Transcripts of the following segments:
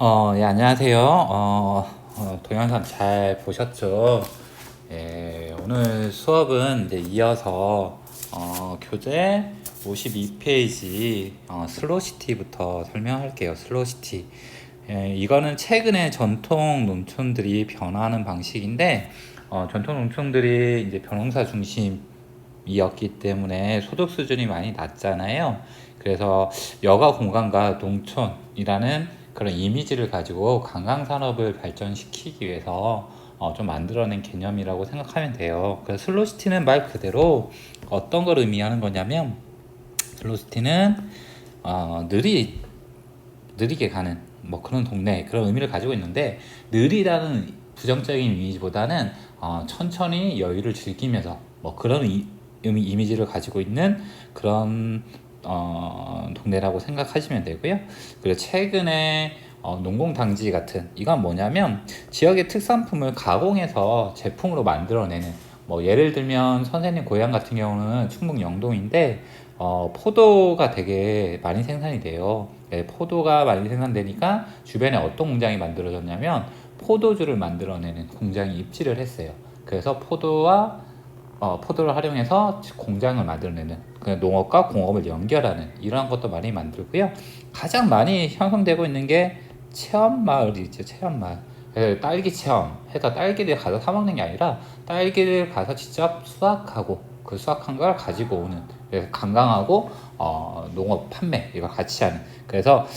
예, 안녕하세요. 동영상 잘 보셨죠? 예, 오늘 수업은 이제 이어서 교재 52페이지 슬로시티부터 설명할게요. 슬로시티. 예, 이거는 최근에 전통 농촌들이 변화하는 방식인데, 전통 농촌들이 이제 벼농사 중심이었기 때문에 소득 수준이 많이 낮잖아요. 그래서 여가 공간과 농촌이라는 그런 이미지를 가지고 관광 산업을 발전시키기 위해서 좀 만들어낸 개념이라고 생각하면 돼요. 그래서 슬로시티는 말 그대로 어떤 걸 의미하는 거냐면, 슬로시티는 느리게 가는 뭐 그런 동네, 그런 의미를 가지고 있는데, 느리다는 부정적인 이미지보다는 천천히 여유를 즐기면서 뭐 그런 이미지를 가지고 있는 그런 동네라고 생각하시면 되고요. 그리고 최근에 농공단지 같은, 이건 뭐냐면 지역의 특산품을 가공해서 제품으로 만들어내는, 뭐 예를 들면 선생님 고향 같은 경우는 충북 영동인데 포도가 되게 많이 생산이 돼요. 네, 포도가 많이 생산되니까 주변에 어떤 공장이 만들어졌냐면 포도주를 만들어내는 공장이 입지를 했어요. 그래서 포도를 활용해서 공장을 만들어내는, 농업과 공업을 연결하는 이러한 것도 많이 만들고요. 가장 많이 형성되고 있는 게 체험 마을이죠. 체험 마을. 그래서 딸기 체험 해서 딸기를 가서 사 먹는 게 아니라 딸기를 가서 직접 수확하고 그 수확한 걸 가지고 오는, 그래서 관광하고 농업 판매 이걸 같이 하는, 그래서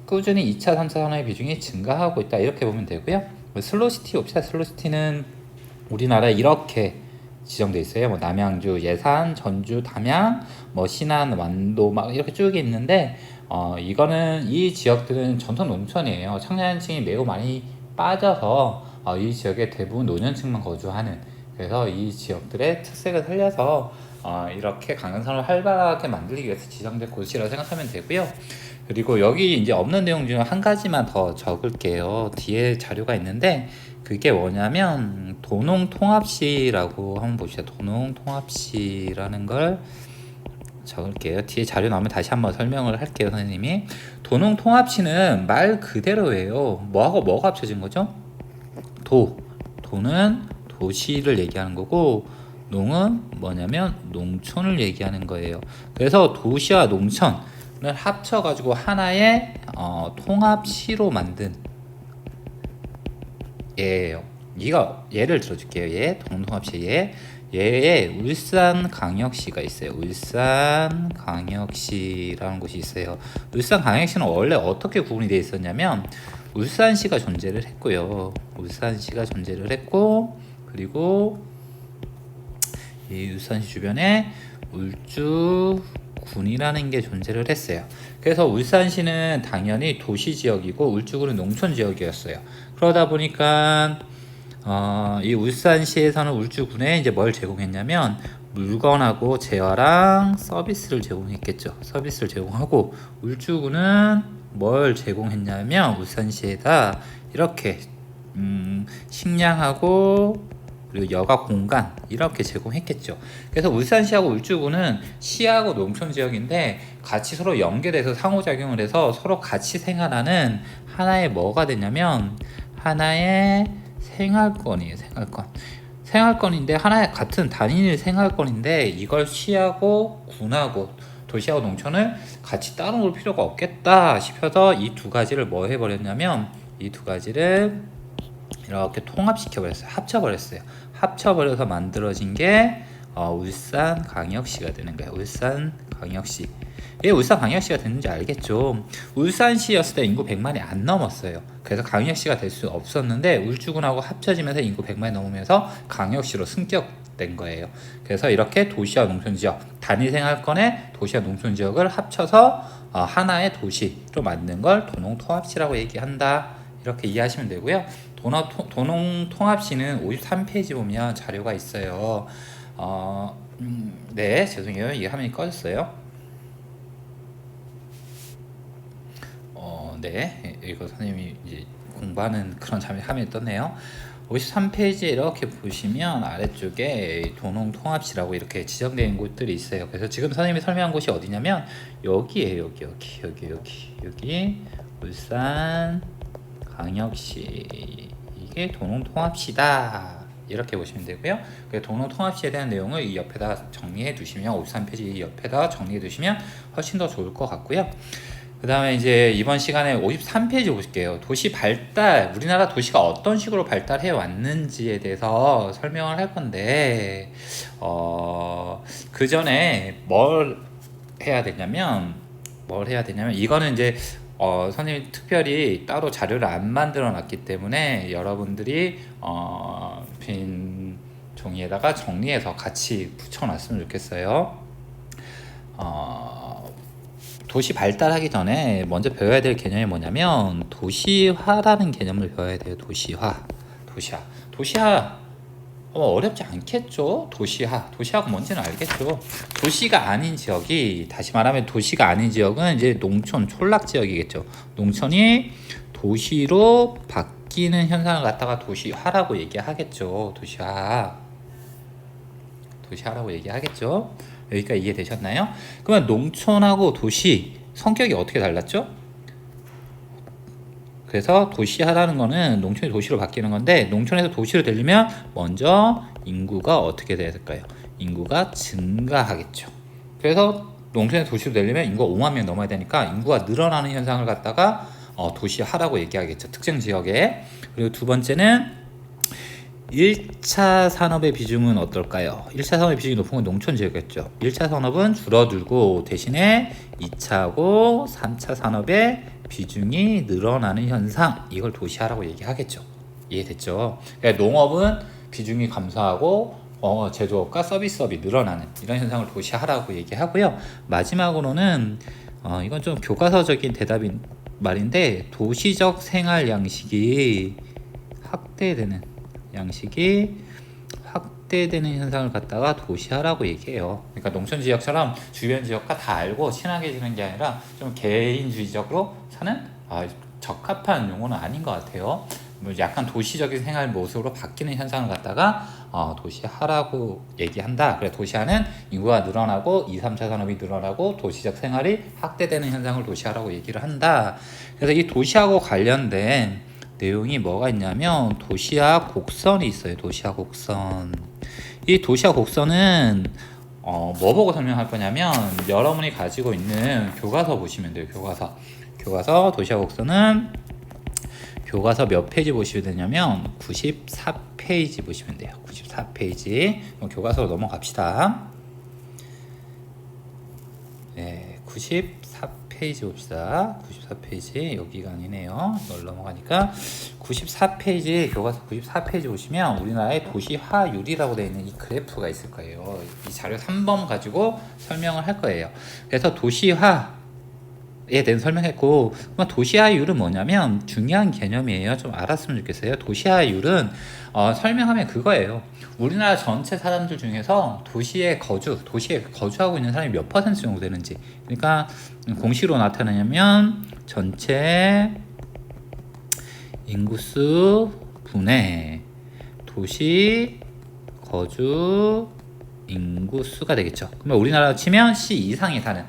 꾸준히 2차 3차 산업의 비중이 증가하고 있다, 이렇게 보면 되고요. 슬로시티 옵시다. 슬로시티는 우리나라에 이렇게 지정돼 있어요. 뭐 남양주, 예산, 전주, 담양, 뭐 신안, 완도 막 이렇게 쭉 있는데, 이거는 이 지역들은 전통 농촌이에요. 청년층이 매우 많이 빠져서 이 지역에 대부분 노년층만 거주하는, 그래서 이 지역들의 특색을 살려서 이렇게 관광산업을 활발하게 만들기 위해서 지정된 곳이라고 생각하면 되고요. 그리고 여기 이제 없는 내용 중에 한 가지만 더 적을게요. 뒤에 자료가 있는데, 그게 뭐냐면 도농통합시라고 한번 보시죠. 도농통합시라는 걸 적을게요. 뒤에 자료 나오면 다시 한번 설명을 할게요, 선생님이. 도농통합시는 말 그대로예요. 뭐하고 뭐가 합쳐진 거죠? 도는 도시를 얘기하는 거고, 농은 뭐냐면 농촌을 얘기하는 거예요. 그래서 도시와 농촌을 합쳐가지고 하나의 통합시로 만든 예예요. 이거 예를 들어줄게요. 예, 동통합시 예. 예에 울산광역시가 있어요. 울산광역시라는 곳이 있어요. 울산광역시는 원래 어떻게 구분이 되어 있었냐면, 울산시가 존재를 했고요. 울산시가 존재를 했고, 그리고 이 울산시 주변에 울주군이라는 게 존재를 했어요. 그래서 울산시는 당연히 도시 지역이고 울주군은 농촌 지역이었어요. 그러다 보니까 이 울산시에서는 울주군에 이제 뭘 제공했냐면 물건하고 재화랑 서비스를 제공했겠죠. 서비스를 제공하고, 울주군은 뭘 제공했냐면 울산시에다 이렇게 식량하고 그리고 여가 공간 이렇게 제공했겠죠. 그래서 울산시하고 울주군은 시하고 농촌 지역인데 같이 서로 연계돼서 상호작용을 해서 서로 같이 생활하는 하나의 뭐가 되냐면 하나의 생활권이에요. 생활권인데 하나의 같은 단일 생활권인데, 이걸 시하고 군하고 도시하고 농촌을 같이 따로 놓을 필요가 없겠다 싶어서 이 두 가지를 뭐 해버렸냐면, 이 두 가지를 이렇게 통합시켜버렸어요. 합쳐버려서 만들어진 게 울산광역시가 되는 거예요. 울산광역시. 왜 울산광역시가 됐는지 알겠죠? 울산시였을 때 인구 100만이 안 넘었어요. 그래서 광역시가 될 수 없었는데 울주군하고 합쳐지면서 인구 100만이 넘으면서 광역시로 승격된 거예요. 그래서 이렇게 도시와 농촌지역, 단위 생활권의 도시와 농촌지역을 합쳐서 하나의 도시로 만든 걸 도농통합시라고 얘기한다, 이렇게 이해하시면 되고요. 도농통합시는 53페이지 보면 자료가 있어요. 네, 죄송해요. 이게 화면이 꺼졌어요. 네, 이거 선생님이 이제 공부하는 그런 화면이 떴네요. 53페이지에 이렇게 보시면 아래쪽에 도농통합시라고 이렇게 지정된 곳들이 있어요. 그래서 지금 선생님이 설명한 곳이 어디냐면 여기에요. 여기 울산 광역시 이게 도농통합시다. 이렇게 보시면 되고요. 도농통합시에 대한 내용을 이 옆에다 정리해 두시면 53페이지 옆에다 정리해 두시면 훨씬 더 좋을 것 같고요. 그 다음에 이제 이번 시간에 53페이지 보실게요. 도시 발달, 우리나라 도시가 어떤 식으로 발달해 왔는지에 대해서 설명을 할 건데 그 전에 뭘 해야 되냐면 이거는 이제 선생님이 특별히 따로 자료를 안 만들어 놨기 때문에 여러분들이 빈 종이에다가 정리해서 같이 붙여 놨으면 좋겠어요. 도시 발달하기 전에 먼저 배워야 될 개념이 뭐냐면 도시화라는 개념을 배워야 돼요. 도시화. 어렵지 않겠죠? 도시화가 뭔지는 알겠죠? 도시가 아닌 지역이, 다시 말하면 도시가 아닌 지역은 이제 농촌, 촌락 지역이겠죠. 농촌이 도시로 바뀌는 현상을 갖다가 도시화라고 얘기하겠죠. 도시화라고 얘기하겠죠. 여기까지 이해되셨나요? 그러면 농촌하고 도시 성격이 어떻게 달랐죠? 그래서 도시화라는 거는 농촌이 도시로 바뀌는 건데, 농촌에서 도시로 되려면 먼저 인구가 어떻게 돼야 될까요? 인구가 증가하겠죠. 그래서 농촌에서 도시로 되려면 인구가 5만 명 넘어야 되니까 인구가 늘어나는 현상을 갖다가 도시화라고 얘기하겠죠. 특정 지역에. 그리고 두 번째는 1차 산업의 비중은 어떨까요? 1차 산업의 비중이 높은 건 농촌 지역이었죠. 1차 산업은 줄어들고 대신에 2차하고 3차 산업의 비중이 늘어나는 현상, 이걸 도시화라고 얘기하겠죠. 이해됐죠? 그러니까 농업은 비중이 감소하고 제조업과 서비스업이 늘어나는 이런 현상을 도시화라고 얘기하고요. 마지막으로는 이건 좀 교과서적인 대답인 말인데, 도시적 생활 양식이 확대되는 현상을 갖다가 도시화라고 얘기해요. 그러니까 농촌 지역처럼 주변 지역과 다 알고 친하게 지는 게 아니라 좀 개인주의적으로 사는 적합한 용어는 아닌 것 같아요. 약간 도시적인 생활 모습으로 바뀌는 현상을 갖다가 도시화라고 얘기한다. 그래, 도시화는 인구가 늘어나고 2, 3차 산업이 늘어나고 도시적 생활이 확대되는 현상을 도시화라고 얘기를 한다. 그래서 이 도시하고 관련된 내용이 뭐가 있냐면 도시화 곡선이 있어요. 도시화 곡선. 이 도시화 곡선은 뭐 보고 설명할 거냐면 여러분이 가지고 있는 교과서 보시면 돼요. 교과서 도시화 곡선은 교과서 몇 페이지 보시면 되냐면 94페이지 보시면 돼요. 94페이지. 교과서로 넘어갑시다. 네, 94페이지 봅시다. 94페이지 여기가 아니네요. 이걸 넘어가니까 94페이지, 교과서 94페이지 보시면 우리나라의 도시화율이라고 되어 있는 이 그래프가 있을 거예요. 이 자료 3번 가지고 설명을 할 거예요. 그래서 도시화에 대한 설명했고, 그럼 도시화율은 뭐냐면 중요한 개념이에요. 좀 알았으면 좋겠어요. 도시화율은 설명하면 그거예요. 우리나라 전체 사람들 중에서 도시에 거주하고 있는 사람이 몇 퍼센트 정도 되는지. 그러니까 공식으로 나타내냐면 전체 인구수 분의 도시 거주 인구수가 되겠죠. 그러면 우리나라로 치면 C 이상이 사는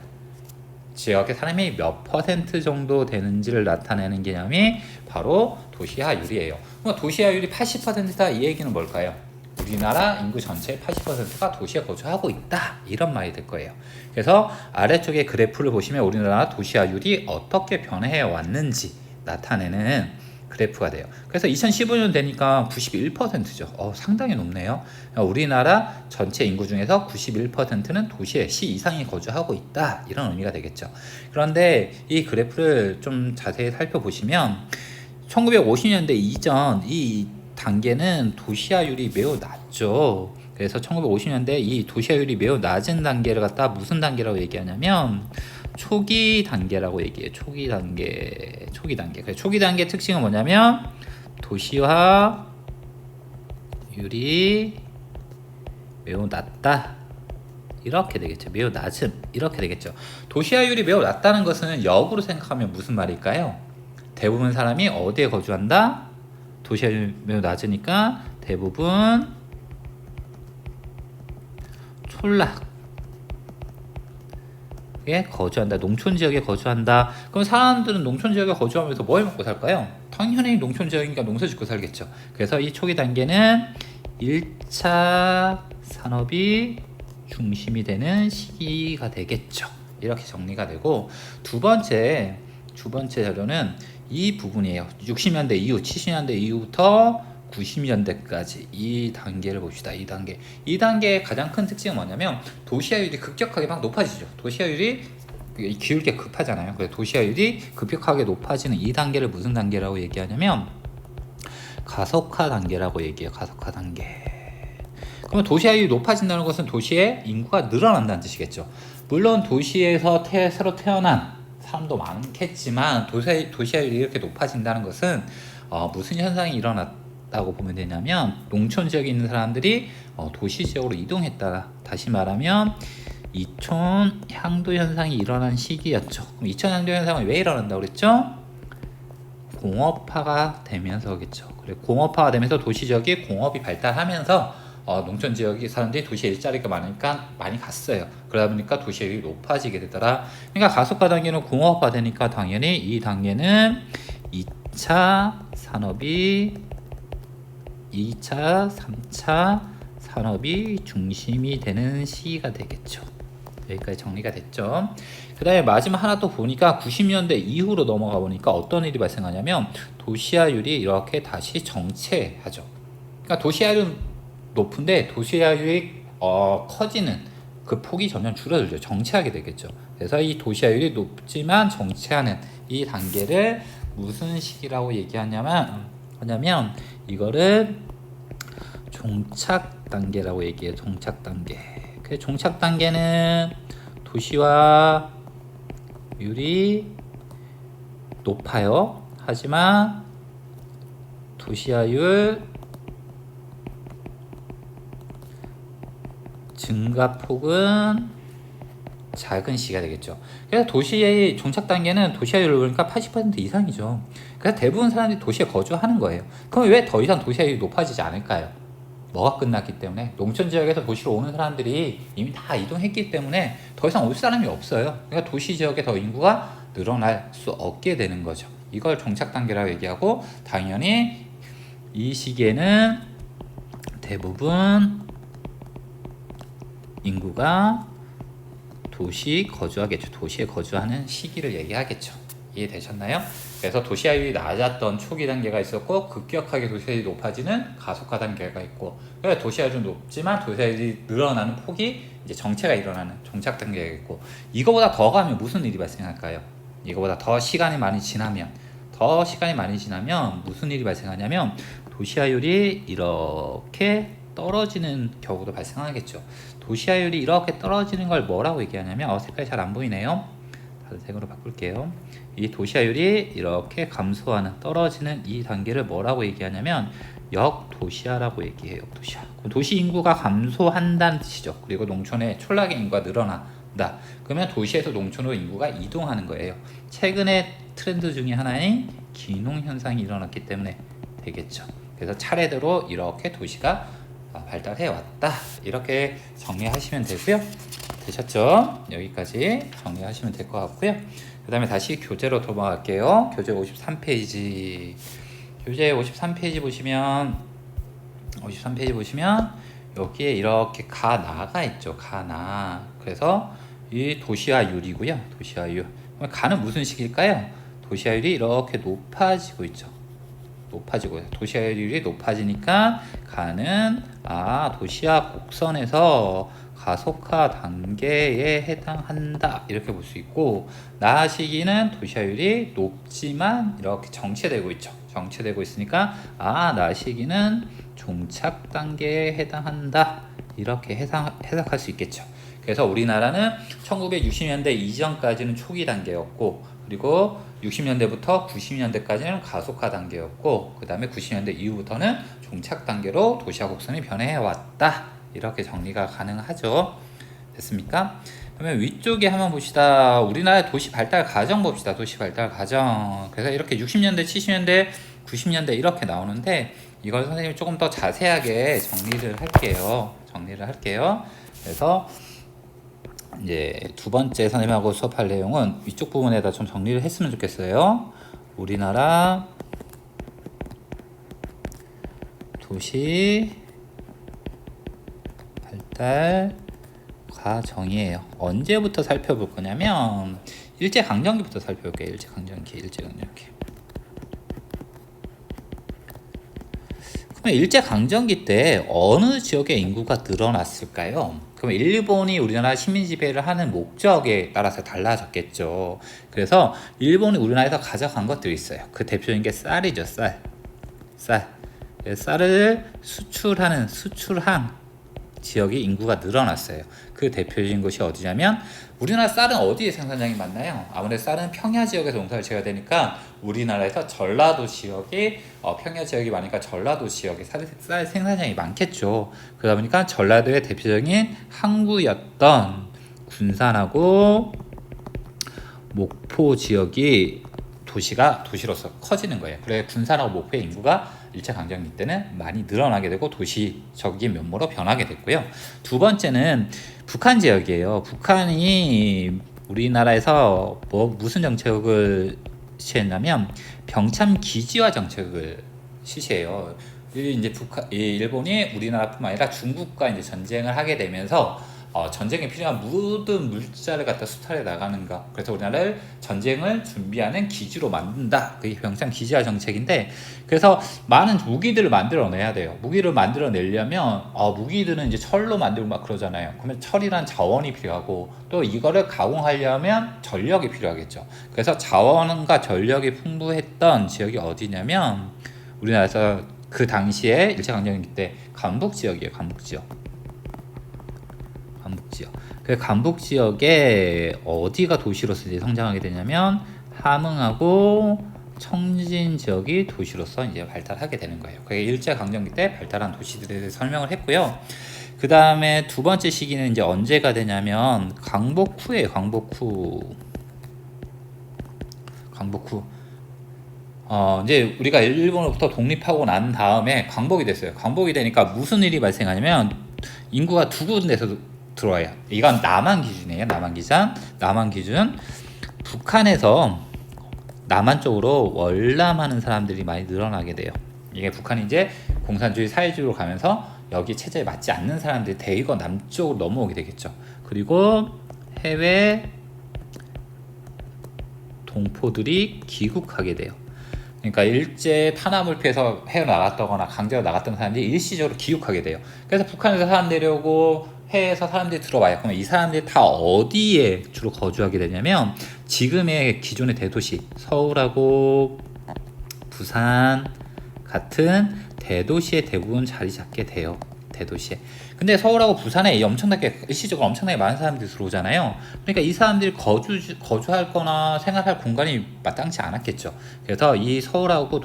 지역의 사람이 몇 퍼센트 정도 되는지를 나타내는 개념이 바로 도시화율이에요. 그럼 도시화율이 80%다, 이 얘기는 뭘까요? 우리나라 인구 전체의 80%가 도시에 거주하고 있다, 이런 말이 될 거예요. 그래서 아래쪽에 그래프를 보시면 우리나라 도시화율이 어떻게 변해 왔는지 나타내는 그래프가 돼요. 그래서 2015년 되니까 91%죠. 상당히 높네요. 우리나라 전체 인구 중에서 91%는 도시에 시 이상이 거주하고 있다, 이런 의미가 되겠죠. 그런데 이 그래프를 좀 자세히 살펴보시면 1950년대 이전 이 단계는 도시화율이 매우 낮죠. 그래서 1950년대 이 도시화율이 매우 낮은 단계를 갖다 무슨 단계라고 얘기하냐면 초기 단계라고 얘기해요. 초기 단계. 그래서 초기 단계 특징은 뭐냐면 도시화율이 매우 낮다, 이렇게 되겠죠. 매우 낮음, 이렇게 되겠죠. 도시화율이 매우 낮다는 것은 역으로 생각하면 무슨 말일까요? 대부분 사람이 어디에 거주한다? 도시화율이 매우 낮으니까 대부분 촌락 거주한다. 농촌 지역에 거주한다. 그럼 사람들은 농촌 지역에 거주하면서 뭘 먹고 살까요? 당연히 농촌 지역이니까 농사 짓고 살겠죠. 그래서 이 초기 단계는 1차 산업이 중심이 되는 시기가 되겠죠. 이렇게 정리가 되고, 두 번째 자료는 이 부분이에요. 60년대 이후, 70년대 이후부터 90년대까지 이 단계를 봅시다. 이 단계의 가장 큰 특징은 뭐냐면 도시화율이 급격하게 막 높아지죠. 도시화율이 기울 게 급하잖아요. 그래서 도시화율이 급격하게 높아지는 이 단계를 무슨 단계라고 얘기하냐면 가속화 단계라고 얘기해요. 가속화 단계. 그러면 도시화율이 높아진다는 것은 도시의 인구가 늘어난다는 뜻이겠죠. 물론 도시에서 새로 태어난 사람도 많겠지만 도시화율이 이렇게 높아진다는 것은 무슨 현상이 일어났다고 보면 되냐면 농촌 지역에 있는 사람들이 도시 지역으로 이동했다. 다시 말하면 이촌 향도 현상이 일어난 시기였죠. 그럼 이촌 향도 현상은 왜 일어난다고 그랬죠? 공업화가 되면서겠죠. 그래, 공업화가 되면서 도시 지역이 공업이 발달하면서 농촌 지역의 사람들이 도시에 일자리가 많으니까 많이 갔어요. 그러다 보니까 도시율이 높아지게 되더라. 그러니까 가속화 단계는 공업화 되니까 당연히 이 단계는 2차, 3차 산업이 중심이 되는 시기가 되겠죠. 여기까지 정리가 됐죠. 그 다음에 마지막 하나 또 보니까 90년대 이후로 넘어가 보니까 어떤 일이 발생하냐면 도시화율이 이렇게 다시 정체하죠. 그러니까 도시화율은 높은데 도시화율이 커지는 그 폭이 점점 줄어들죠. 정체하게 되겠죠. 그래서 이 도시화율이 높지만 정체하는 이 단계를 무슨 시기라고 얘기하냐면 이거를 종착 단계라고 얘기해요. 종착 단계. 그 종착 단계는 도시화율이 높아요. 하지만 도시화율 증가폭은 작은 시기가 되겠죠. 그래서 도시의 종착 단계는 도시화율을 보니까 80% 이상이죠. 그래서 대부분 사람들이 도시에 거주하는 거예요. 그럼 왜 더 이상 도시화율이 높아지지 않을까요? 뭐가 끝났기 때문에 농촌 지역에서 도시로 오는 사람들이 이미 다 이동했기 때문에 더 이상 올 사람이 없어요. 그러니까 도시 지역에 더 인구가 늘어날 수 없게 되는 거죠. 이걸 종착 단계라고 얘기하고, 당연히 이 시기에는 대부분 인구가 도시에 거주하는 시기를 얘기하겠죠. 이해되셨나요? 그래서 도시화율이 낮았던 초기 단계가 있었고, 급격하게 도시화율이 높아지는 가속화 단계가 있고, 그래서 도시화율은 높지만 도시화율이 늘어나는 폭이 이제 정체가 일어나는 종착 단계가 있고, 이거보다 더 가면 무슨 일이 발생할까요? 이거보다 더 시간이 많이 지나면 무슨 일이 발생하냐면 도시화율이 이렇게 떨어지는 경우도 발생하겠죠. 도시화율이 이렇게 떨어지는 걸 뭐라고 얘기하냐면 색깔이 잘 안 보이네요. 다른 색으로 바꿀게요. 이 도시화율이 이렇게 감소하는, 떨어지는 이 단계를 뭐라고 얘기하냐면 역도시화라고 얘기해요. 역도시화. 도시 인구가 감소한다는 뜻이죠. 그리고 농촌에 촌락의 인구가 늘어난다. 그러면 도시에서 농촌으로 인구가 이동하는 거예요. 최근의 트렌드 중에 하나인 기농 현상이 일어났기 때문에 되겠죠. 그래서 차례대로 이렇게 도시가 발달해 왔다. 이렇게 정리하시면 되고요. 되셨죠? 여기까지 정리하시면 될 것 같고요. 그 다음에 다시 교재로 넘어갈게요. 교재 53페이지. 교재 53페이지 보시면 여기에 이렇게 가나가 있죠. 가나. 그래서 이 도시화율이고요. 도시화율. 가는 무슨 식일까요? 도시화율이 이렇게 높아지고 있죠. 도시화율이 높아지니까 가는 도시화 곡선에서 가속화 단계에 해당한다. 이렇게 볼 수 있고, 나 시기는 도시화율이 높지만 이렇게 정체되고 있죠. 정체되고 있으니까 나 시기는 종착 단계에 해당한다. 이렇게 해석할 수 있겠죠. 그래서 우리나라는 1960년대 이전까지는 초기 단계였고, 그리고 60년대부터 90년대까지는 가속화 단계였고, 그 다음에 90년대 이후부터는 종착 단계로 도시화 곡선이 변해해 왔다. 이렇게 정리가 가능하죠. 됐습니까? 그러면 위쪽에 한번 봅시다. 우리나라의 도시 발달 과정 봅시다. 도시 발달 과정. 그래서 이렇게 60년대, 70년대, 90년대 이렇게 나오는데, 이걸 선생님이 조금 더 자세하게 정리를 할게요. 그래서 이제 두 번째 선생님하고 수업할 내용은 위쪽 부분에다 좀 정리를 했으면 좋겠어요. 우리나라 도시 발달 과정이에요. 언제부터 살펴볼 거냐면 일제강점기부터 살펴볼게요. 일제강점기. 그럼 일제강점기 때 어느 지역의 인구가 늘어났을까요? 그럼 일본이 우리나라 식민 지배를 하는 목적에 따라서 달라졌겠죠. 그래서 일본이 우리나라에서 가져간 것들이 있어요. 그 대표적인 게 쌀이죠. 쌀을 수출한 지역의 인구가 늘어났어요. 그 대표적인 곳이 어디냐면 우리나라 쌀은 어디에 생산량이 많나요? 아무래도 쌀은 평야 지역에서 농사를 지어야 되니까 우리나라에서 전라도 지역이 평야 지역이 많으니까 전라도 지역에 쌀 생산량이 많겠죠. 그러다 보니까 전라도의 대표적인 항구였던 군산하고 목포 지역이 도시로서 커지는 거예요. 그래 군산하고 목포의 인구가 일제강점기 때는 많이 늘어나게 되고 도시적인 면모로 변하게 됐고요. 두 번째는 북한 지역이에요. 북한이 우리나라에서 무슨 정책을 실시했냐면 병참 기지화 정책을 실시해요. 이제 일본이 우리나라뿐만 아니라 중국과 이제 전쟁을 하게 되면서 전쟁에 필요한 모든 물자를 갖다 수탈해 나가는가. 그래서 우리나라를 전쟁을 준비하는 기지로 만든다. 그게 병참 기지화 정책인데, 그래서 많은 무기들을 만들어내야 돼요. 무기를 만들어내려면 무기들은 이제 철로 만들고 막 그러잖아요. 그러면 철이란 자원이 필요하고 또 이거를 가공하려면 전력이 필요하겠죠. 그래서 자원과 전력이 풍부했던 지역이 어디냐면 우리나라에서 그 당시에 일제강점기 때 강북 지역이에요. 강북 지역. 그 강북 지역에 어디가 도시로서 이제 성장하게 되냐면 함흥하고 청진 지역이 도시로서 이제 발달하게 되는 거예요. 그게 일제강점기 때 발달한 도시들에 대해서 설명을 했고요. 그 다음에 두 번째 시기는 이제 언제가 되냐면 광복 후예요. 광복 후. 이제 우리가 일본으로부터 독립하고 난 다음에 광복이 됐어요. 광복이 되니까 무슨 일이 발생하냐면 인구가 두 군데서 들어와요. 이건 남한 기준이에요. 남한 기준. 북한에서 남한 쪽으로 월남하는 사람들이 많이 늘어나게 돼요. 이게 북한이 이제 공산주의 사회주의로 가면서 여기 체제에 맞지 않는 사람들이 대거 남쪽으로 넘어오게 되겠죠. 그리고 해외 동포들이 귀국하게 돼요. 그러니까 일제 탄압을 피해서 헤어나갔다거나 강제로 나갔던 사람들이 일시적으로 귀국하게 돼요. 그래서 북한에서 사람 내려오고 해외에서 사람들이 들어와요. 그러면 이 사람들이 다 어디에 주로 거주하게 되냐면 지금의 기존의 대도시 서울하고 부산 같은 대도시에 대부분 자리 잡게 돼요. 대도시에. 근데 서울하고 부산에 일시적으로 엄청나게 많은 사람들이 들어오잖아요. 그러니까 이 사람들이 거주할 거나 생활할 공간이 마땅치 않았겠죠. 그래서 이 서울하고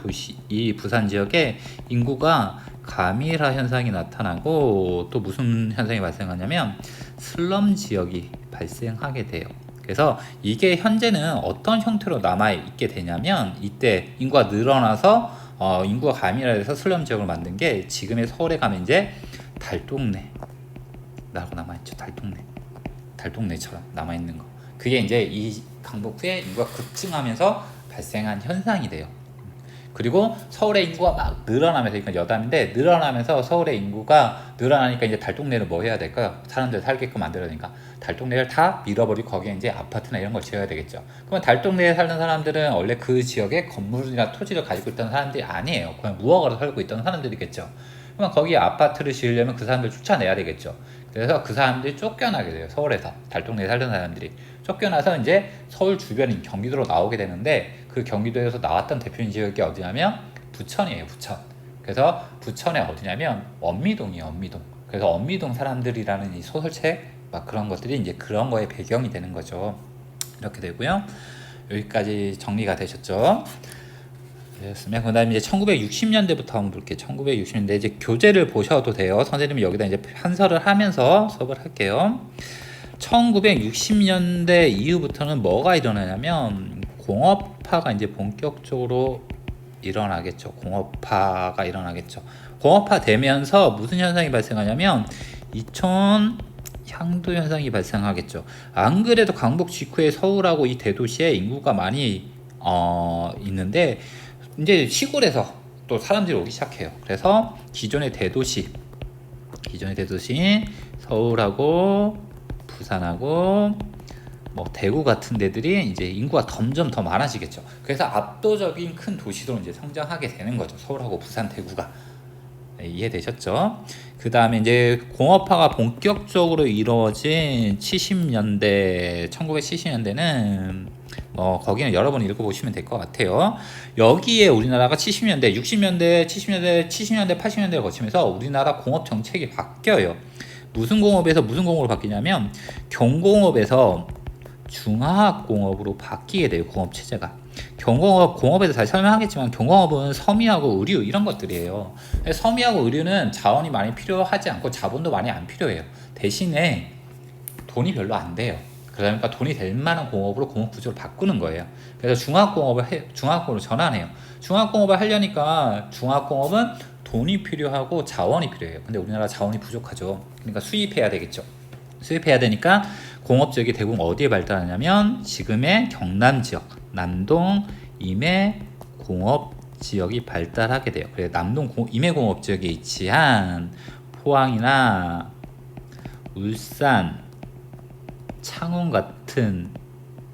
이 부산 지역에 인구가 가밀화 현상이 나타나고 또 무슨 현상이 발생하냐면 슬럼 지역이 발생하게 돼요. 그래서 이게 현재는 어떤 형태로 남아있게 되냐면 이때 인구가 늘어나서 인구가 가밀화돼서 슬럼 지역을 만든 게 지금의 서울에 가면 이제 달동네라고 남아있죠. 달동네처럼 남아있는 거. 그게 이제 이 강북 후에 인구가 급증하면서 발생한 현상이 돼요. 그리고 서울의 인구가 막 늘어나면서, 그러니까 여담인데 늘어나면서 서울의 인구가 늘어나니까 이제 달동네를 뭐 해야 될까요? 사람들 살게끔 만들어야 되니까 달동네를 다 밀어버리고 거기에 이제 아파트나 이런 걸 지어야 되겠죠. 그러면 달동네에 사는 사람들은 원래 그 지역에 건물이나 토지를 가지고 있던 사람들이 아니에요. 그냥 무허가로 살고 있던 사람들이겠죠. 그러면 거기에 아파트를 지으려면 그 사람들 쫓아내야 되겠죠. 그래서 그 사람들이 쫓겨나게 돼요. 서울에서 달동네에 살던 사람들이 쫓겨나서 이제 서울 주변인 경기도로 나오게 되는데, 그 경기도에서 나왔던 대표적인 지역이 어디냐면 부천이에요. 부천. 그래서 부천에 어디냐면 원미동이에요. 원미동. 그래서 원미동 사람들이라는 이 소설책 막 그런 것들이 이제 그런 거에 배경이 되는 거죠. 이렇게 되고요. 여기까지 정리가 되셨죠? 그렇습니다. 그 다음에 이제 1960년대부터 한번 볼게요. 1960년대 이제 교재를 보셔도 돼요. 선생님이 여기다 이제 판서를 하면서 수업을 할게요. 1960년대 이후부터는 뭐가 일어나냐면 공업화가 이제 본격적으로 일어나겠죠. 공업화가 일어나겠죠. 공업화 되면서 무슨 현상이 발생하냐면 향도 현상이 발생하겠죠. 안 그래도 강북 직후에 서울하고 이 대도시에 인구가 많이 있는데 이제 시골에서 또 사람들이 오기 시작해요. 그래서 기존의 대도시 서울하고 부산하고 뭐 대구 같은 데들이 이제 인구가 점점 더 많아지겠죠. 그래서 압도적인 큰 도시로 이제 성장하게 되는 거죠. 서울하고 부산, 대구가. 네, 이해되셨죠? 그 다음에 이제 공업화가 본격적으로 이루어진 70년대, 1970년대는 거기는 여러분이 읽어보시면 될 것 같아요. 여기에 우리나라가 70년대, 60년대, 70년대, 70년대, 80년대를 거치면서 우리나라 공업 정책이 바뀌어요. 무슨 공업에서 무슨 공업으로 바뀌냐면 경공업에서 중화학공업으로 바뀌게 돼요. 공업 체제가. 공업에서 다시 설명하겠지만 경공업은 섬유하고 의류 이런 것들이에요. 섬유하고 의류는 자원이 많이 필요하지 않고 자본도 많이 안 필요해요. 대신에 돈이 별로 안 돼요. 그러니까 돈이 될 만한 공업으로 공업 구조를 바꾸는 거예요. 그래서 중화학공업으로 전환해요. 중화학공업을 하려니까 중화학공업은 돈이 필요하고 자원이 필요해요. 근데 우리나라 자원이 부족하죠. 그러니까 수입해야 되겠죠. 수입해야 되니까 공업 지역이 대부분 어디에 발달하냐면 지금의 경남 지역, 남동 임해 공업 지역이 발달하게 돼요. 그래서 남동 임해 공업 지역에 위치한 포항이나 울산, 창원 같은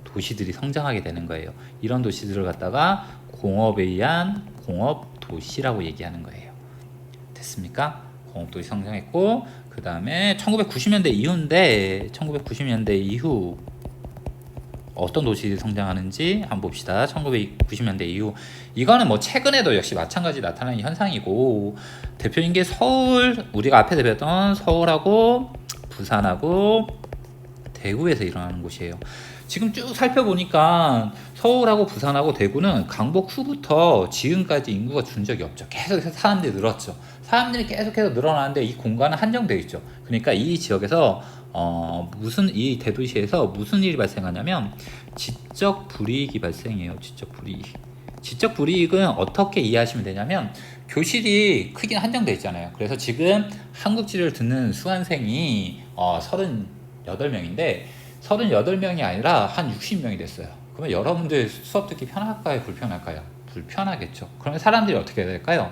도시들이 성장하게 되는 거예요. 이런 도시들을 갖다가 공업에 의한 공업 도시라고 얘기하는 거예요. 됐습니까? 공업 도시 성장했고, 그 다음에 1990년대 이후인데 1990년대 이후 어떤 도시들이 성장하는지 한번 봅시다. 1990년대 이후 이거는 뭐 최근에도 역시 마찬가지 나타나는 현상이고, 대표인 게 서울, 우리가 앞에 배웠던 서울하고 부산하고 대구에서 일어나는 곳이에요. 지금 쭉 살펴보니까 서울하고 부산하고 대구는 강복 후부터 지금까지 인구가 준 적이 없죠. 계속해서 사람들이 늘었죠. 사람들이 계속해서 늘어나는데 이 공간은 한정되어 있죠. 그러니까 이 지역에서 이 대도시에서 무슨 일이 발생하냐면 지적 불이익이 발생해요. 지적 불이익은 어떻게 이해하시면 되냐면 교실이 크긴 한정되어 있잖아요. 그래서 지금 한국지를 듣는 수강생이 38명인데 38명이 아니라 한 60명이 됐어요. 그러면 여러분들 수업 듣기 편할까요? 불편할까요? 불편하겠죠. 그러면 사람들이 어떻게 해야 될까요?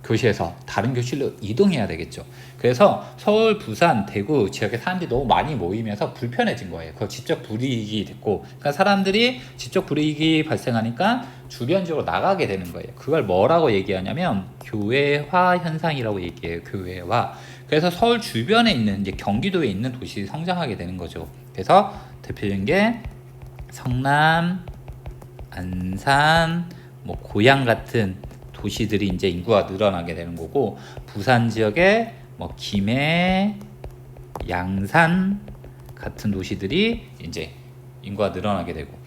교실에서 다른 교실로 이동해야 되겠죠. 그래서 서울, 부산, 대구 지역에 사람들이 너무 많이 모이면서 불편해진 거예요. 그거 지적 불이익이 됐고, 그러니까 사람들이 지적 불이익이 발생하니까 주변 지역으로 나가게 되는 거예요. 그걸 뭐라고 얘기하냐면 교외화 현상이라고 얘기해요. 교외화. 그래서 서울 주변에 있는 이제 경기도에 있는 도시들이 성장하게 되는 거죠. 그래서 대표적인 게 성남, 안산, 뭐 고양 같은 도시들이 이제 인구가 늘어나게 되는 거고, 부산 지역에 뭐 김해, 양산 같은 도시들이 이제 인구가 늘어나게 되고,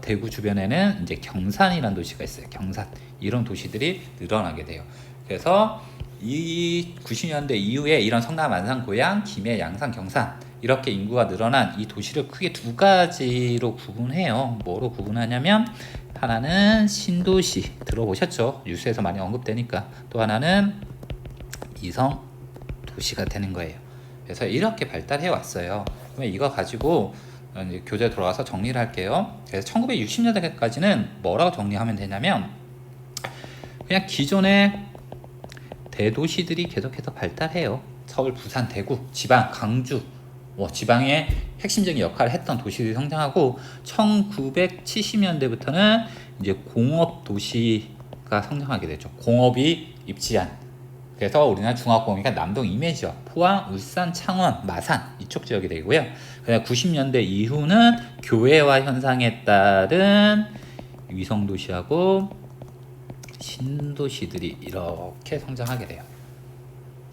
대구 주변에는 이제 경산이라는 도시가 있어요. 경산, 이런 도시들이 늘어나게 돼요. 그래서 이 90년대 이후에 이런 성남, 안산, 고양, 김해, 양산, 경산 이렇게 인구가 늘어난 이 도시를 크게 두 가지로 구분해요. 뭐로 구분하냐면 하나는 신도시, 들어보셨죠? 뉴스에서 많이 언급되니까. 또 하나는 이성 도시가 되는 거예요. 그래서 이렇게 발달해 왔어요. 그러면 이거 가지고 이제 교재에 돌아가서 정리를 할게요. 그래서 1960년대까지는 뭐라고 정리하면 되냐면 그냥 기존의 대도시들이 계속해서 발달해요. 서울, 부산, 대구, 지방, 강주, 지방의 핵심적인 역할을 했던 도시들이 성장하고, 1970년대부터는 이제 공업 도시가 성장하게 되죠. 공업이 입지한. 그래서 우리나라 중화공업이니까 남동 임해 지역, 포항, 울산, 창원, 마산 이쪽 지역이 되고요. 그다음 90년대 이후는 교외화 현상에 따른 위성 도시하고 신도시들이 이렇게 성장하게 돼요.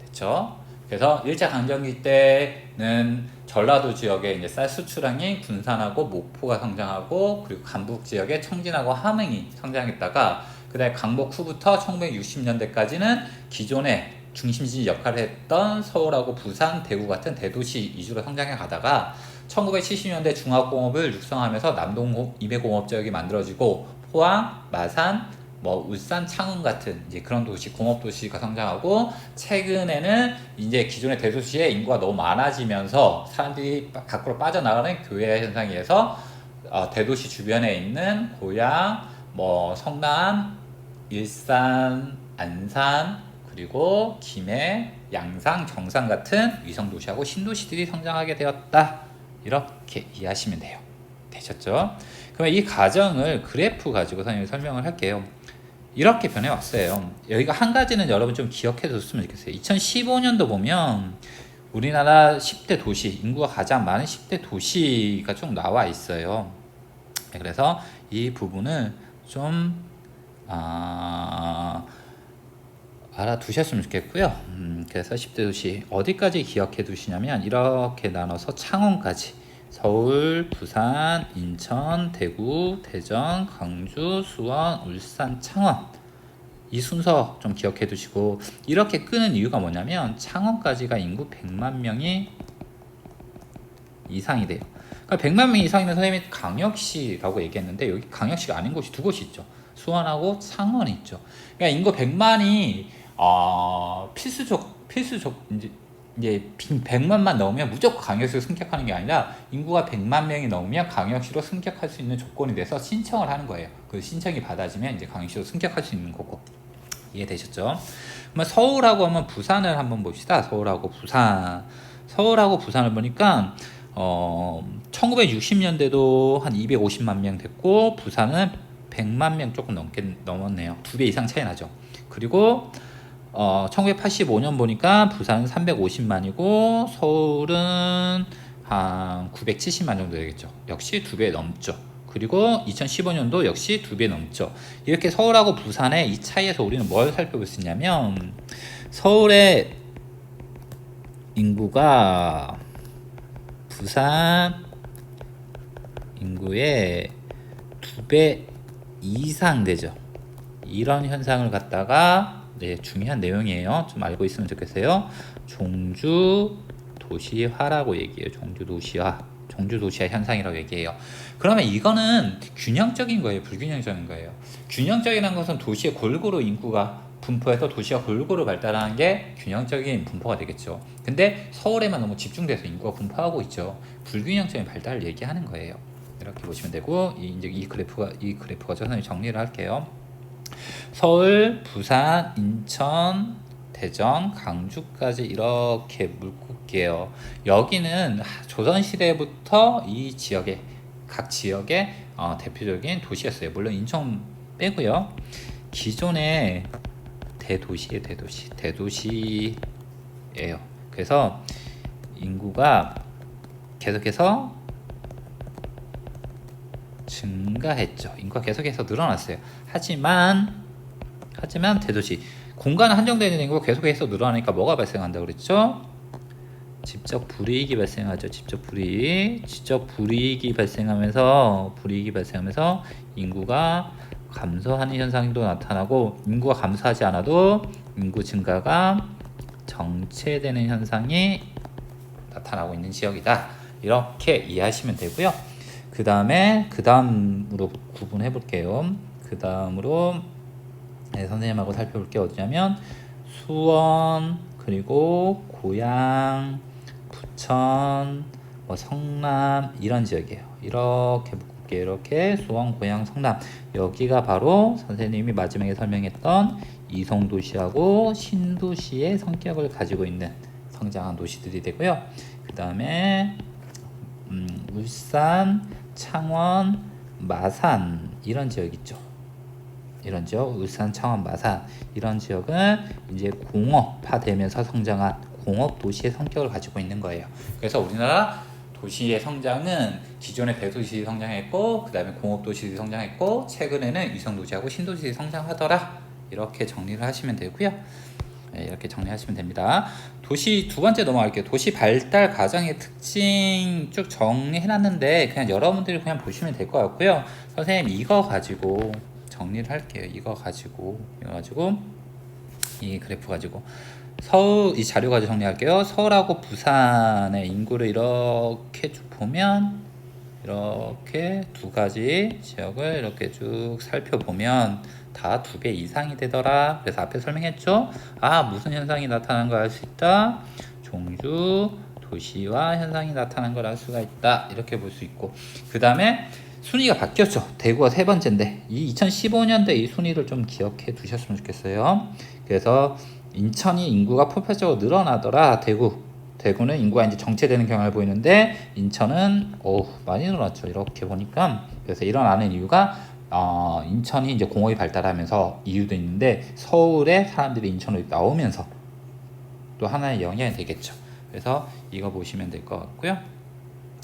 됐죠? 그래서 1차 강점기 때는 전라도 지역에 이제 쌀 수출량이 군산하고 목포가 성장하고, 그리고 간북 지역에 청진하고 함흥이 성장했다가, 그다음에 강복 후부터 1960년대까지는 기존의 중심지 역할을 했던 서울하고 부산, 대구 같은 대도시 위주로 성장해 가다가 1970년대 중화공업을 육성하면서 남동 임해공업 지역이 만들어지고 포항, 마산, 뭐 울산, 창원 같은 이제 그런 도시, 공업 도시가 성장하고, 최근에는 이제 기존의 대도시에 인구가 너무 많아지면서 사람들이 밖으로 빠져나가는 교외 현상에 의해서 대도시 주변에 있는 고양, 뭐 성남, 일산, 안산, 그리고 김해, 양산, 경산 같은 위성 도시하고 신도시들이 성장하게 되었다. 이렇게 이해하시면 돼요. 되셨죠? 그러면 이 과정을 그래프 가지고 선생님이 설명을 할게요. 이렇게 변해왔어요. 여기가 한 가지는 여러분 좀 기억해 뒀으면 좋겠어요. 2015년도 보면 우리나라 10대 도시, 인구가 가장 많은 10대 도시가 쭉 나와 있어요. 그래서 이 부분을 좀 알아두셨으면 좋겠고요. 그래서 10대 도시 어디까지 기억해 두시냐면 이렇게 나눠서 창원까지, 서울, 부산, 인천, 대구, 대전, 강주, 수원, 울산, 창원, 이 순서 좀 기억해 두시고, 이렇게 끄는 이유가 뭐냐면 창원까지가 인구 100만 명이 이상이 돼요. 그러니까 100만 명 이상이면 선생님이 광역시라고 얘기했는데 여기 광역시가 아닌 곳이 두 곳이 있죠. 수원하고 창원이 있죠. 그러니까 인구 100만이 필수적 이제 100만만 넘으면 무조건 광역시로 승격하는 게 아니라 인구가 100만 명이 넘으면 광역시로 승격할 수 있는 조건이 돼서 신청을 하는 거예요. 그 신청이 받아지면 이제 광역시로 승격할 수 있는 거고. 이해되셨죠? 그러면 서울하고 하면 부산을 한번 봅시다. 서울하고 부산을 보니까 1960년대도 한 250만 명 됐고, 부산은 100만 명 조금 넘었네요. 2배 이상 차이 나죠. 그리고 1985년 보니까 부산은 350만이고 서울은 한 970만 정도 되겠죠. 역시 2배 넘죠. 그리고 2015년도 역시 2배 넘죠. 이렇게 서울하고 부산의 이 차이에서 우리는 뭘 살펴볼 수 있냐면, 서울의 인구가 부산 인구의 2배 이상 되죠. 이런 현상을 갖다가 중요한 내용이에요. 좀 알고 있으면 좋겠어요. 종주 도시화라고 얘기해요. 종주 도시화 현상이라고 얘기해요. 그러면 이거는 균형적인 거예요, 불균형적인 거예요? 균형적이라는 것은 도시에 골고루 인구가 분포해서 도시가 골고루 발달하는 게 균형적인 분포가 되겠죠. 근데 서울에만 너무 집중돼서 인구가 분포하고 있죠. 불균형적인 발달을 얘기하는 거예요. 이렇게 보시면 되고, 이제 이 그래프가 선생님이 정리를 할게요. 서울, 부산, 인천, 대전, 강주까지 이렇게 묶을게요. 여기는 조선시대부터 이 지역에, 각 지역의 대표적인 도시였어요. 물론 인천 빼고요. 기존의 대도시예요. 그래서 인구가 계속해서 증가했죠. 인구가 계속해서 늘어났어요. 하지만 대도시 공간은 한정되는 인구가 계속해서 늘어나니까 뭐가 발생한다고 그랬죠? 직접 불이익이 발생하죠. 직접 불이익이 발생하면서 인구가 감소하는 현상도 나타나고, 인구가 감소하지 않아도 인구 증가가 정체되는 현상이 나타나고 있는 지역이다. 이렇게 이해하시면 되고요. 그 다음으로 구분해 볼게요. 그 다음으로 선생님하고 살펴볼 게 어디냐면 수원, 그리고 고양, 부천, 성남 이런 지역이에요. 이렇게 묶을게요. 이렇게 수원, 고양, 성남, 여기가 바로 선생님이 마지막에 설명했던 이성도시하고 신도시의 성격을 가지고 있는 성장한 도시들이 되고요. 그 다음에 울산, 창원, 마산 이런 지역 있죠. 이런 지역, 울산, 창원, 마산 이런 지역은 이제 공업화되면서 성장한 공업 도시의 성격을 가지고 있는 거예요. 그래서 우리나라 도시의 성장은 기존의 대도시 성장했고, 그 다음에 공업 도시들이 성장했고, 최근에는 위성 도시하고 신도시들이 성장하더라. 이렇게 정리를 하시면 되고요. 이렇게 정리하시면 됩니다. 도시 두 번째 넘어갈게요. 도시 발달 과정의 특징 쭉 정리해놨는데 그냥 여러분들이 그냥 보시면 될 것 같고요. 선생님 이거 가지고 정리를 할게요. 이거 가지고 이 그래프 가지고 이 자료 가지고 정리할게요. 서울하고 부산의 인구를 이렇게 쭉 보면 이렇게 두 가지 지역을 이렇게 쭉 살펴보면 다 2배 이상이 되더라. 그래서 앞에 설명했죠. 무슨 현상이 나타나는 걸 알 수 있다. 종주 도시화 현상이 나타나는 걸 알 수가 있다. 이렇게 볼 수 있고, 그 다음에 순위가 바뀌었죠. 대구가 3번째인데 이 2015년대 이 순위를 좀 기억해 두셨으면 좋겠어요. 그래서 인천이 인구가 폭발적으로 늘어나더라. 대구는 인구가 이제 정체되는 경향을 보이는데 인천은 많이 늘어났죠. 이렇게 보니까. 그래서 일어나는 이유가 인천이 이제 공업이 발달하면서 이유도 있는데, 서울에 사람들이 인천으로 나오면서 또 하나의 영향이 되겠죠. 그래서 이거 보시면 될 것 같고요.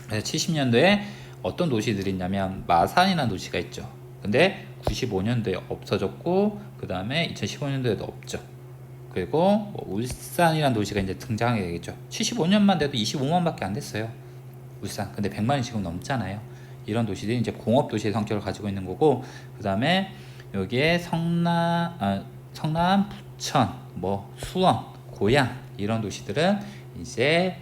그래서 70년도에 어떤 도시들이 있냐면 마산이라는 도시가 있죠. 근데 95년도에 없어졌고, 그 다음에 2015년도에도 없죠. 그리고 울산이라는 도시가 이제 등장하게 되겠죠. 75년만 돼도 25만 밖에 안 됐어요. 울산. 근데 100만이 지금 넘잖아요. 이런 도시들이 이제 공업 도시의 성격을 가지고 있는 거고, 그 다음에 여기에 성남, 부천, 수원, 고양 이런 도시들은 이제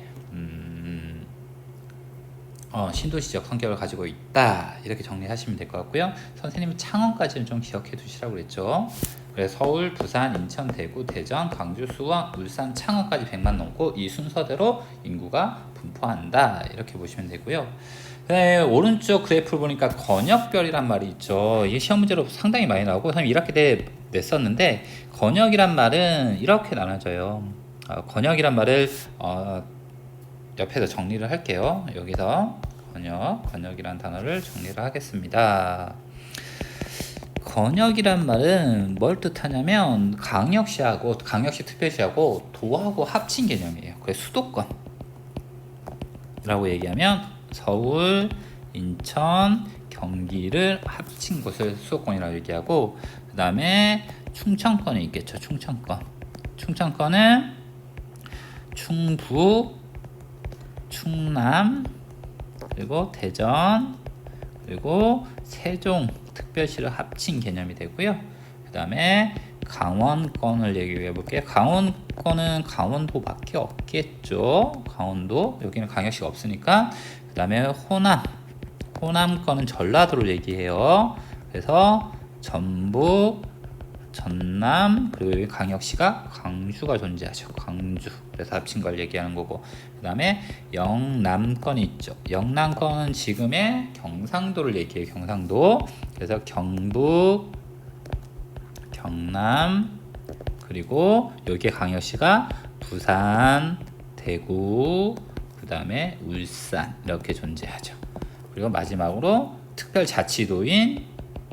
신도시적 성격을 가지고 있다. 이렇게 정리하시면 될 것 같고요. 선생님은 창원까지는 좀 기억해 두시라고 그랬죠. 그래서 서울, 부산, 인천, 대구, 대전, 광주, 수원, 울산, 창원까지 100만 넘고 이 순서대로 인구가 분포한다. 이렇게 보시면 되고요. 네, 오른쪽 그래프를 보니까 권역별이란 말이 있죠. 이게 시험 문제로 상당히 많이 나오고, 선생님 1학기 때 냈었는데, 권역이란 말은 이렇게 나눠져요. 권역이란 말을 옆에서 정리를 할게요. 여기서 권역이란 단어를 정리를 하겠습니다. 권역이란 말은 뭘 뜻하냐면 강역시 특별시하고 도하고 합친 개념이에요. 그래서 수도권이라고 얘기하면 서울, 인천, 경기를 합친 곳을 수도권이라고 얘기하고, 그 다음에 충청권이 있겠죠. 충청권은 충북, 충남, 그리고 대전, 그리고 세종 특별시를 합친 개념이 되고요. 그 다음에 강원권을 얘기해 볼게요. 강원권은 강원도밖에 없겠죠. 강원도, 여기는 강역시가 없으니까. 그 다음에 호남권은 전라도를 얘기해요. 그래서 전북, 전남, 그리고 여기 강역시가 광주가 존재하죠. 광주. 그래서 합친 걸 얘기하는 거고, 그 다음에 영남권이 있죠. 영남권은 지금의 경상도를 얘기해요. 경상도. 그래서 경북, 경남, 그리고 여기에 강역시가 부산, 대구, 그 다음에 울산 이렇게 존재하죠. 그리고 마지막으로 특별자치도인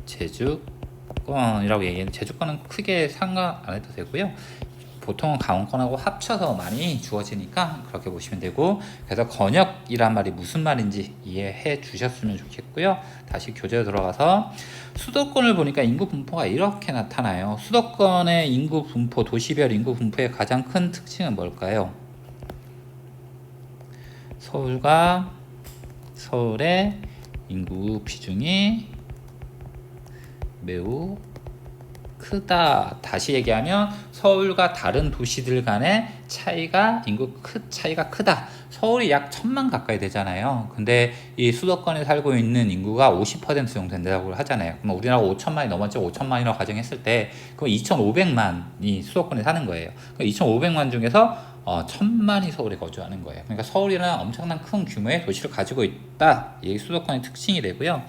제주권이라고 얘기해요. 제주권은 크게 상관 안 해도 되고요. 보통은 강원권하고 합쳐서 많이 주어지니까 그렇게 보시면 되고, 그래서 권역이란 말이 무슨 말인지 이해해 주셨으면 좋겠고요. 다시 교재로 들어가서 수도권을 보니까 인구 분포가 이렇게 나타나요. 수도권의 인구 분포, 도시별 인구 분포의 가장 큰 특징은 뭘까요? 서울의 인구 비중이 매우 크다. 다시 얘기하면 서울과 다른 도시들 간의 인구 차이가 크다. 서울이 약 1000만 가까이 되잖아요. 근데 이 수도권에 살고 있는 인구가 50% 정도 된다고 하잖아요. 그럼 우리나라 5천만이 넘었죠. 5천만이라고 가정했을 때 그럼 2,500만이 수도권에 사는 거예요. 2,500만 중에서 1000만이 서울에 거주하는 거예요. 그러니까 서울이라는 엄청난 큰 규모의 도시를 가지고 있다. 이게 수도권의 특징이 되고요.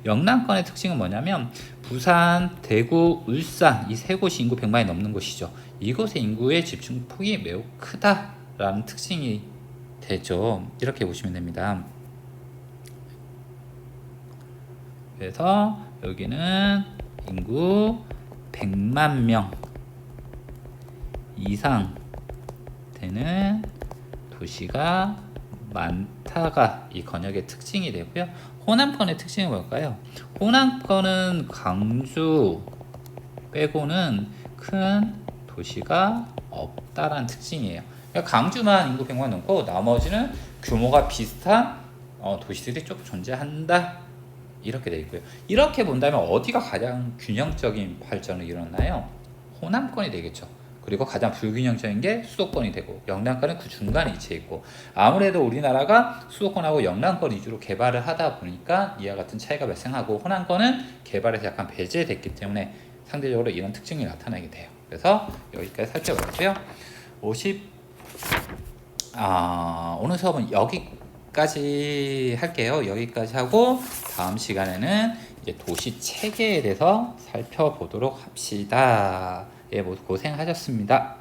영남권의 특징은 뭐냐면 부산, 대구, 울산 이 세 곳이 인구 100만이 넘는 곳이죠. 이곳의 인구의 집중폭이 매우 크다라는 특징이 되죠. 이렇게 보시면 됩니다. 그래서 여기는 인구 100만 명 이상 되는 도시가 많다가 이 권역의 특징이 되고요. 호남권의 특징은 뭘까요? 호남권은 광주 빼고는 큰 도시가 없다라는 특징이에요. 그러니까 강주만 인구 100만 넘고 나머지는 규모가 비슷한 도시들이 쭉 존재한다. 이렇게 되어 있고요. 이렇게 본다면 어디가 가장 균형적인 발전을 이뤘나요? 호남권이 되겠죠. 그리고 가장 불균형적인 게 수도권이 되고 영남권은 그 중간에 위치해 있고 아무래도 우리나라가 수도권하고 영남권 위주로 개발을 하다 보니까 이와 같은 차이가 발생하고 호남권은 개발에서 약간 배제됐기 때문에 상대적으로 이런 특징이 나타나게 돼요. 그래서 여기까지 살펴봤고요. 오늘 수업은 여기까지 할게요. 여기까지 하고 다음 시간에는 이제 도시 체계에 대해서 살펴보도록 합시다. 예, 모두 고생하셨습니다.